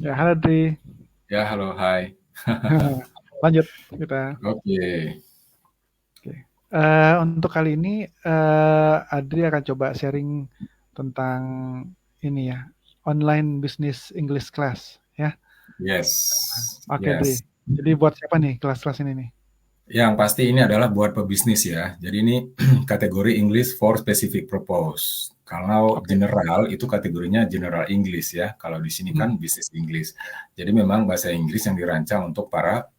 Ya, halo Dri. Ya, halo, hai. Lanjut kita. Oke, Oke. Untuk kali ini Adri akan coba sharing tentang ini ya, online business English class ya. yes, Oke Dri. yes. Jadi buat siapa nih kelas-kelas ini nih? Yang pasti ini adalah buat pebisnis ya. Jadi ini kategori English for specific purpose. Kalau Oke. general itu kategorinya general English ya. Kalau di sini Hmm, kan business English. Jadi memang bahasa Inggris yang dirancang untuk para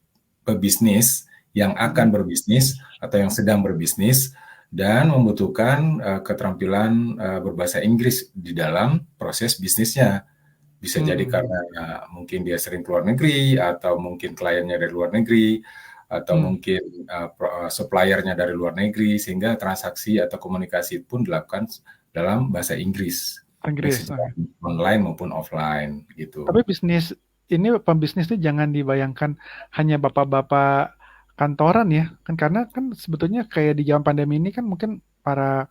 pebisnis yang akan hmm, berbisnis atau yang sedang berbisnis dan membutuhkan keterampilan berbahasa Inggris di dalam proses bisnisnya. Bisa jadi hmm, karena mungkin dia sering keluar negeri, atau mungkin kliennya dari luar negeri, atau hmm. mungkin suppliernya dari luar negeri, sehingga transaksi atau komunikasi pun dilakukan dalam bahasa Inggris, baik Inggris. secara Oke. online maupun offline gitu. Tapi bisnis ini pembisnis itu jangan dibayangkan hanya bapak-bapak kantoran ya. Kan karena kan sebetulnya kayak di zaman pandemi ini kan mungkin para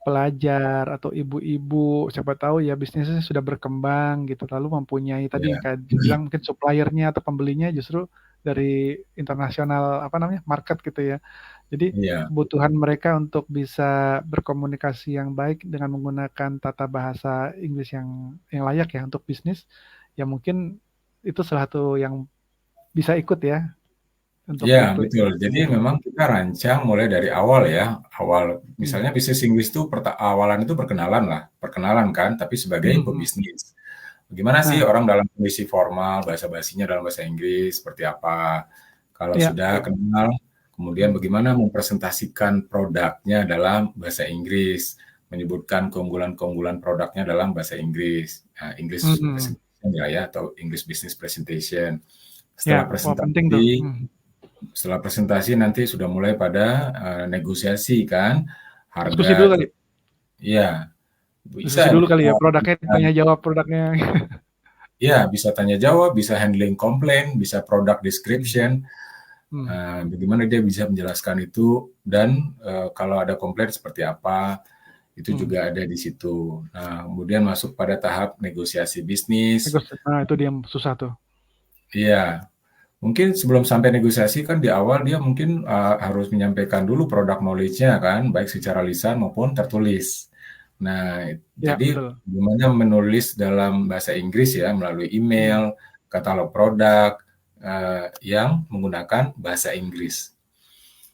pelajar atau ibu-ibu siapa tahu ya bisnisnya sudah berkembang gitu lalu mempunyai tadi yang Ya, kayak dibilang mungkin suppliernya atau pembelinya justru dari internasional apa namanya market gitu ya. Jadi iya, kebutuhan mereka untuk bisa berkomunikasi yang baik dengan menggunakan tata bahasa Inggris yang layak ya untuk bisnis, ya mungkin itu salah satu yang bisa ikut ya untuk ya ikut betul. Jadi ya. memang kita rancang mulai dari awal ya. Awal Hmm. misalnya bisnis Inggris itu awalan itu perkenalan lah, perkenalan kan, tapi sebagai Hmm, hmm. pebisnis. Bagaimana sih Nah, orang dalam kondisi formal, bahasa basinya dalam bahasa Inggris seperti apa? Kalau ya, sudah ya. kenal, kemudian Hmm, bagaimana mempresentasikan produknya dalam bahasa Inggris, menyebutkan keunggulan-keunggulan produknya dalam bahasa Inggris, English hmm. presentation ya, atau English business presentation. Ya, Setelah wah penting tuh. presentasi, Hmm. setelah presentasi nanti sudah mulai pada negosiasi kan, Diskusi harga, dulu kali. iya bisa Diskusi dulu kali ya, bisa produknya tanya jawab produknya. ya, bisa tanya jawab, bisa handling komplain, bisa product Hmm, description, hmm, bagaimana dia bisa menjelaskan itu dan kalau ada komplain seperti apa, itu hmm. juga ada di situ. Nah, kemudian masuk pada tahap negosiasi bisnis. Nah, itu dia yang susah tuh. Iya, mungkin sebelum sampai negosiasi kan di awal dia mungkin harus menyampaikan dulu produk knowledge-nya kan, baik secara lisan maupun tertulis. Nah, Ya, jadi betul. gimana menulis dalam bahasa Inggris ya melalui Hmm. email, katalog produk yang menggunakan bahasa Inggris.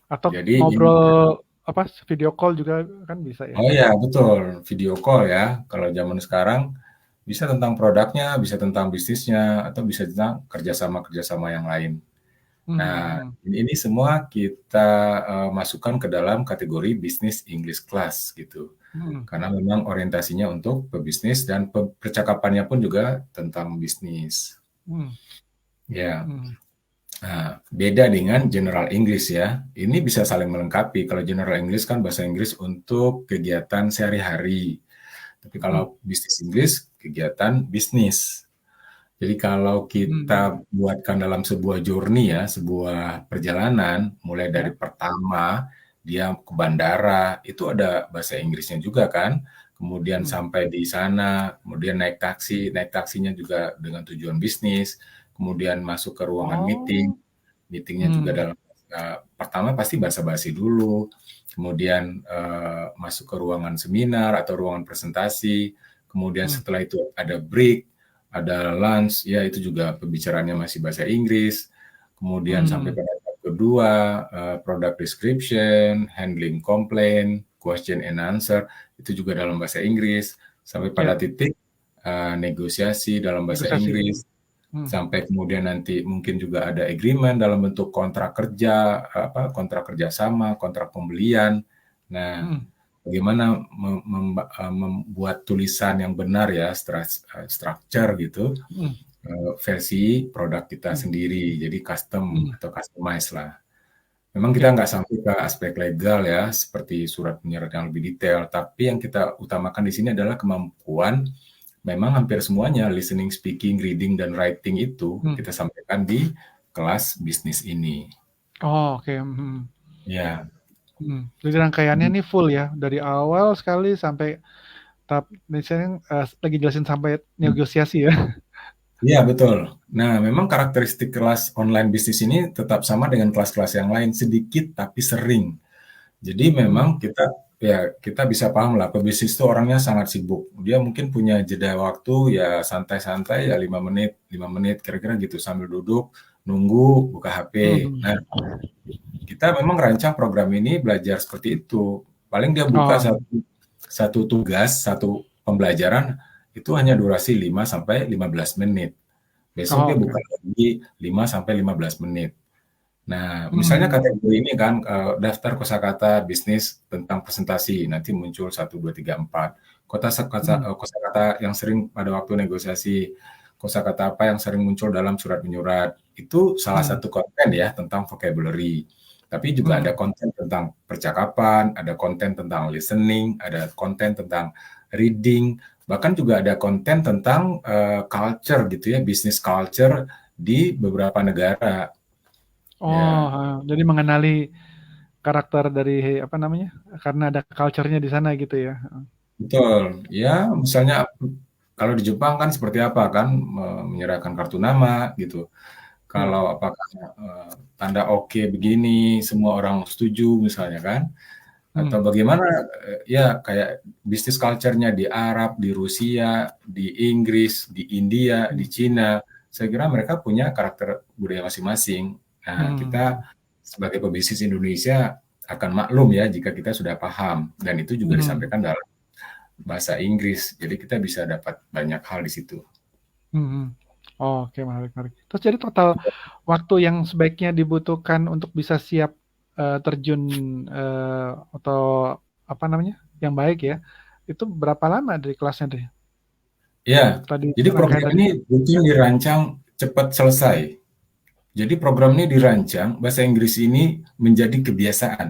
Atau Jadi ini, ngobrol apa video call juga kan bisa ya. oh ya betul, video call ya. Kalau zaman sekarang bisa tentang produknya, bisa tentang bisnisnya, atau bisa tentang kerjasama-kerjasama yang lain. Nah, Hmm, ini semua kita masukkan ke dalam kategori bisnis English class gitu. hmm, Karena memang orientasinya untuk pebisnis dan percakapannya pun juga tentang bisnis. hmm, Ya, hmm. nah, beda dengan general English ya. Ini bisa saling melengkapi. Kalau general English kan bahasa Inggris untuk kegiatan sehari-hari. Tapi Hmm, kalau bisnis Inggris, kegiatan bisnis. Jadi kalau hmm, kita buatkan dalam sebuah journey ya, sebuah perjalanan, mulai dari ya, pertama dia ke bandara, itu ada bahasa Inggrisnya juga kan. Kemudian hmm. sampai di sana, kemudian naik taksi, naik taksinya juga dengan tujuan bisnis. Kemudian masuk ke ruangan meeting, Oh, meetingnya juga hmm, dalam pertama pasti basa-basi dulu, kemudian masuk ke ruangan seminar atau ruangan presentasi, kemudian hmm, setelah itu ada break, ada lunch, ya itu juga pembicaraannya masih bahasa Inggris. Kemudian sampai hmm. pada tahap kedua, product description, handling complaint, question and answer, itu juga dalam bahasa Inggris. Sampai pada Ya, titik negosiasi dalam bahasa negosiasi. Inggris. Hmm, Sampai kemudian nanti mungkin juga ada agreement dalam bentuk kontrak kerja, kontrak kerjasama, kontrak pembelian. Nah, hmm, bagaimana membuat tulisan yang benar ya, structure gitu, hmm, versi produk kita hmm, sendiri, jadi custom hmm. atau customize lah. Memang kita Ya, nggak sampai ke aspek legal ya, seperti surat menyurat yang lebih detail, tapi yang kita utamakan di sini adalah kemampuan. Memang hampir semuanya listening, speaking, reading, dan writing itu hmm. kita sampaikan di kelas bisnis ini. Oh, oke. Hmm, Ya, hmm. Jadi rangkaiannya nih full ya dari awal sekali sampai tahap misalnya lagi jelasin sampai negosiasi ya. Iya betul. Nah, memang karakteristik kelas online bisnis ini tetap sama dengan kelas-kelas yang lain, sedikit tapi sering. Jadi memang Hmm, kita bisa paham lah, pebisnis itu orangnya sangat sibuk. Dia mungkin punya jeda waktu ya santai-santai ya 5 menit kira-kira gitu sambil duduk nunggu buka HP. Nah, mhm. kita memang rancang program ini belajar seperti itu. Paling dia buka Oh, satu satu tugas, satu pembelajaran itu hanya durasi 5 sampai 15 menit. Besok oh, dia oke. buka lagi 5 sampai 15 menit. Nah, misalnya Mhm, kategori ini kan daftar kosakata bisnis tentang presentasi, nanti muncul 1, 2, 3, 4. mhm, Kosakata yang sering pada waktu negosiasi, kosakata apa yang sering muncul dalam surat menyurat. Itu salah mhm, satu konten ya tentang vocabulary. Tapi juga ada mhm. konten tentang percakapan, ada konten tentang listening, ada konten tentang reading, bahkan juga ada konten tentang culture gitu ya, business culture di beberapa negara. Oh, Ya, heeh, jadi mengenali karakter dari apa namanya, karena ada culture-nya di sana gitu ya? Heeh. betul. Ya, misalnya kalau di Jepang kan seperti apa kan, menyerahkan kartu nama gitu. Iya, Kalau apakah tanda oke begini, semua orang setuju misalnya kan. Atau mhm, bagaimana ya kayak bisnis culture-nya di Arab, di Rusia, di Inggris, di India, di mhm, Cina. Saya kira mereka punya karakter budaya masing-masing. Nah, kita mhm, sebagai pebisnis Indonesia akan maklum ya jika kita sudah paham dan itu juga mhm, disampaikan dalam bahasa Inggris. Jadi kita bisa dapat banyak hal di situ. mhm. Oke, menarik menarik. Terus jadi total waktu yang sebaiknya dibutuhkan untuk bisa siap, terjun, atau apa namanya, yang baik ya, itu berapa lama dari kelasnya deh? Ya, Tadi jadi rangkaian program tadi ini tuh? bukan dirancang cepat selesai. Jadi program ini dirancang bahasa Inggris ini menjadi kebiasaan.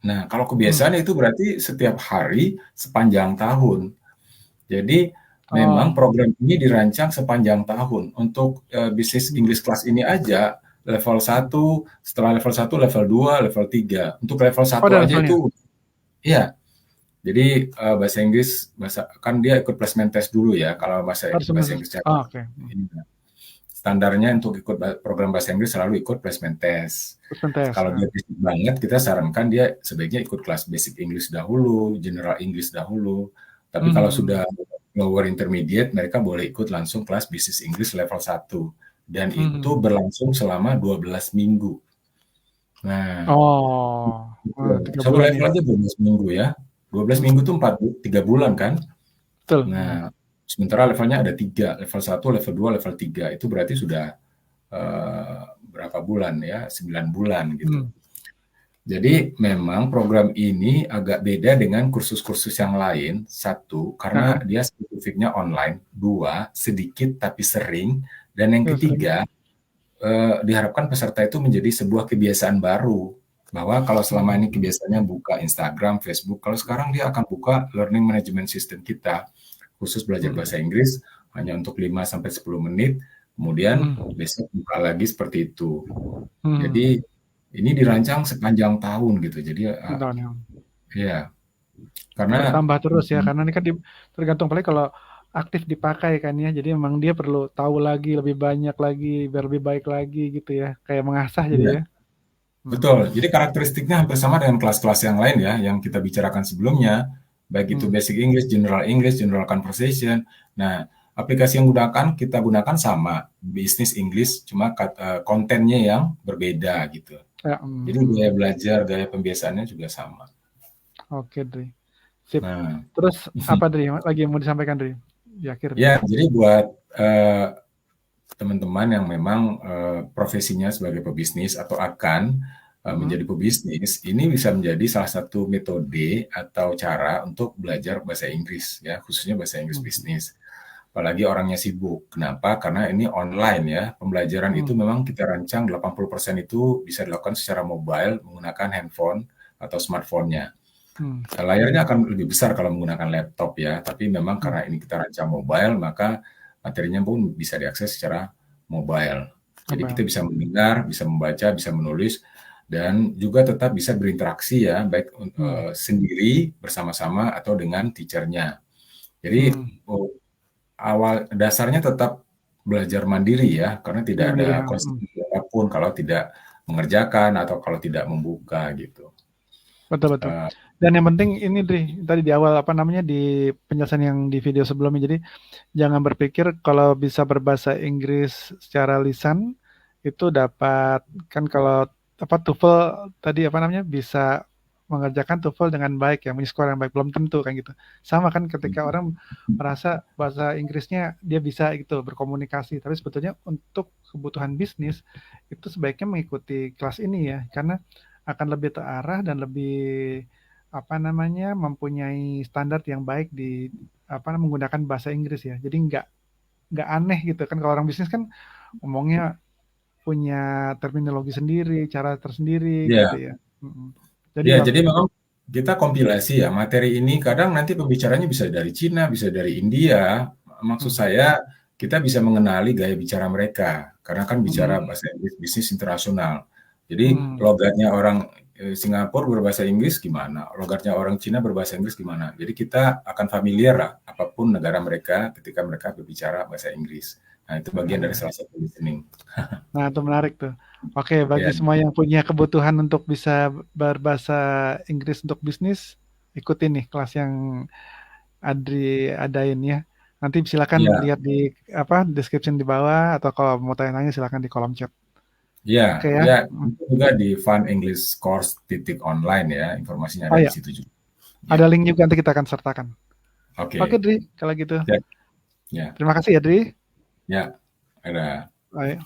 Nah, kalau Mmm, kebiasaan itu berarti setiap hari sepanjang tahun. Jadi memang oh, program ini dirancang sepanjang tahun. Untuk bisnis mmm. English class ini aja level 1, setelah level 1, level 2, level 3. Untuk level Oh, satu ada aja levelnya? itu ya. Jadi bahasa Inggris kan dia ikut placement test dulu ya kalau Harus bahasa semester Inggris cara oh, oke, ini. Standarnya untuk ikut program bahasa Inggris selalu ikut placement test. terus tes, Kalau dia basic banget, kita sarankan dia sebaiknya ikut kelas basic English dahulu, general English dahulu. Tapi kalau mhm, sudah lower intermediate, mereka boleh ikut langsung kelas business English level 1. Dan itu mhm. berlangsung selama 12 minggu. Nah, Oh, betul. 3 Satu bulan level ya? aja 12 minggu ya. 12 minggu Mhm, itu 3 bulan kan? betul, mhm, Nah, sementara levelnya ada 3, level 1, level 2, level 3. Itu berarti sudah berapa bulan ya, 9 bulan gitu. mmm, Jadi memang program ini agak beda dengan kursus-kursus yang lain. Satu, karena heeh, dia spesifiknya online. Dua, sedikit tapi sering. Dan yang iya sering, ketiga, diharapkan peserta itu menjadi sebuah kebiasaan baru. Bahwa kalau selama ini mhm, kebiasaannya buka Instagram, Facebook, kalau sekarang dia akan buka learning management system kita, khusus belajar bahasa mhm, Inggris hanya untuk 5 sampai 10 menit, kemudian mhm, besok buka lagi seperti itu. mhm, Jadi ini dirancang sepanjang tahun gitu. Jadi betul ya. ya karena Bertambah terus ya, karena ini kan tergantung apalagi kalau aktif dipakai kan ya, jadi memang dia perlu tahu lagi, lebih banyak lagi, biar lebih baik lagi gitu ya, kayak mengasah jadi iya, ya. betul. Mhm, Jadi karakteristiknya hampir sama dengan kelas-kelas yang lain ya, yang kita bicarakan sebelumnya, baik itu mhm, basic English, general conversation. Nah, aplikasi yang kita gunakan sama, business English, cuma kontennya yang berbeda gitu. ya, Jadi gaya mhm, belajar, gaya pembiasaannya juga sama. oke Dri, sip. Nah, Terus apa Dri, lagi yang mau disampaikan Dri? Di akhir nih. ya jadi buat eh, teman-teman yang memang profesinya sebagai pebisnis atau akan Mhm, menjadi pebisnis, ini bisa menjadi salah satu metode atau cara untuk belajar bahasa Inggris ya, khususnya bahasa Inggris mhm, bisnis. Apalagi orangnya sibuk. Kenapa? Karena ini online ya. Pembelajaran itu mhm, memang kita rancang 80% itu bisa dilakukan secara mobile menggunakan handphone atau smartphone-nya. mhm, Layarnya akan lebih besar kalau menggunakan laptop ya, tapi memang karena mhm, ini kita rancang mobile, maka materinya pun bisa diakses secara mobile. Jadi kita mobile, bisa mendengar, bisa membaca, bisa menulis, dan juga tetap bisa berinteraksi ya, baik mhm, sendiri, bersama-sama, atau dengan teacher-nya. Jadi mhm, awal dasarnya tetap belajar mandiri ya, karena tidak Iya ada mandiri, konsekuensi apapun kalau tidak mengerjakan atau kalau tidak membuka gitu. betul betul. Eee, Dan yang penting ini Dri, tadi di awal apa namanya di penjelasan yang di video sebelumnya, jadi jangan berpikir kalau bisa berbahasa Inggris secara lisan itu dapat, kan kalau apa TOEFL tadi apa namanya bisa mengerjakan TOEFL dengan baik yang punya skor yang baik, belum tentu kan gitu. Sama kan ketika orang merasa bahasa Inggrisnya dia bisa gitu berkomunikasi, tapi sebetulnya untuk kebutuhan bisnis itu sebaiknya mengikuti kelas ini ya, karena akan lebih terarah dan lebih apa namanya mempunyai standar yang baik di apa menggunakan bahasa Inggris ya. Jadi nggak aneh gitu kan, kalau orang bisnis kan ngomongnya punya terminologi sendiri, cara tersendiri gitu iya. ya. Jadi Ya, bagus jadi itu. memang kita kompilasi ya, materi ini kadang nanti pembicaranya bisa dari Cina, bisa dari India. Maksud Mhm, saya, kita bisa mengenali gaya bicara mereka, karena kan bicara mhm, bahasa Inggris bisnis internasional. Jadi mhm, logatnya orang Singapura berbahasa Inggris gimana, logatnya orang Cina berbahasa Inggris gimana. Jadi kita akan familiar lah apapun negara mereka ketika mereka berbicara bahasa Inggris. Nah, itu bagian dari heeh. salah satu listening. Nah, itu menarik tuh. Oke, bagi Ya, semua yang punya kebutuhan untuk bisa berbahasa Inggris untuk bisnis, ikutin nih kelas yang Adri adain ya. Nanti silakan ya, lihat di apa description di bawah atau kalau mau tanya-tanya silakan di kolom chat. ya, Oke ya. ya, Mm. itu juga di Fun English Course titik online ya, informasinya Oh ada di ya, situ juga. Ya, ada link juga nanti kita akan sertakan. Oke, oke, Dri, kalau gitu. ya, ya, Terima kasih ya, Dri. ya, ada. Bye.